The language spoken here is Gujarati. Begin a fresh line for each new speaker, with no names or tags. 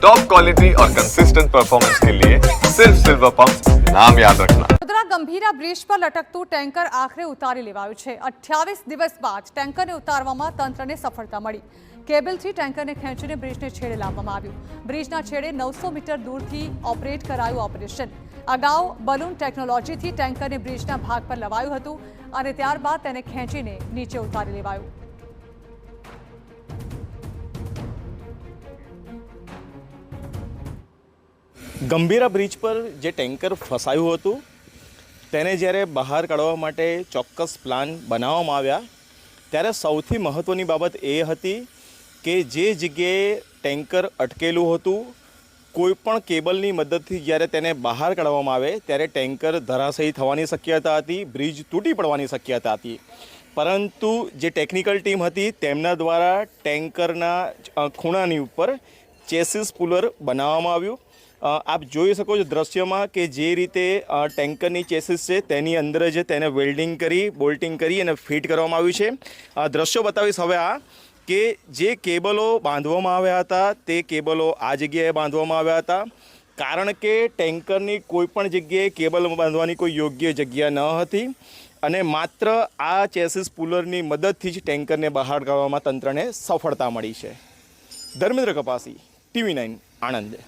टॉप क्वालिटी और कंसिस्टेंट परफॉर्मेंस के लिए सिर्फ सिल्वर पंप नाम याद रखना।
વડોદરા ગંભીરા બ્રિજ પર લટકતું ટેન્કર આખરે ઉતારી લેવાયું છે। 28 દિવસ બાદ ટેન્કરને ઉતારવામાં તંત્રને સફળતા મળી। કેબલથી ટેન્કરને ખેંચીને બ્રિજને છેડે લાવવામાં આવ્યું। બ્રિજના છેડે 900 મીટર દૂરથી ઓપરેટ કરાયું ઓપરેશન। અગાઉ બલૂન ટેકનોલોજીથી ટેન્કરને બ્રિજના ભાગ પર લવાયું હતું અને ત્યારબાદ તેને ખેંચીને નીચે ઉતારી લેવાયું।
ગંભીરા બ્રિજ પર જે ટેન્કર ફસાયું હતું તેને જ્યારે બહાર કાઢવા માટે ચોક્કસ પ્લાન બનાવવામાં આવ્યા ત્યારે સૌથી મહત્ત્વની બાબત એ હતી કે જે જગ્યાએ ટેન્કર અટકેલું હતું કોઈપણ કેબલની મદદથી જ્યારે તેને બહાર કાઢવામાં આવે ત્યારે ટેન્કર ધરાશયી થવાની શક્યતા હતી, બ્રિજ તૂટી પડવાની શક્યતા હતી। પરંતુ જે ટેકનિકલ ટીમ હતી તેમના દ્વારા ટેન્કરના ખૂણાની ઉપર ચેસિસ પુલર બનાવવામાં આવ્યું। આપ જોઈ શકો છો દ્રશ્યમાં કે જે રીતે ટેન્કરની ચેસિસ છે તેની અંદર જ તેને વેલ્ડિંગ કરી બોલ્ટિંગ કરી અને ફિટ કરવામાં આવ્યું છે। દ્રશ્યો બતાવીશ હવે આ કે જે કેબલો બાંધવામાં આવ્યા હતા તે કેબલો આ જગ્યાએ બાંધવામાં આવ્યા હતા કારણ કે ટેન્કરની કોઈપણ જગ્યાએ કેબલ બાંધવાની કોઈ યોગ્ય જગ્યા ન હતી અને માત્ર આ ચેસિસ પુલરની મદદથી જ ટેન્કરને બહાર કાઢવામાં તંત્રને સફળતા મળી છે। ધર્મેન્દ્ર કપાસી, TV9 આણંદ।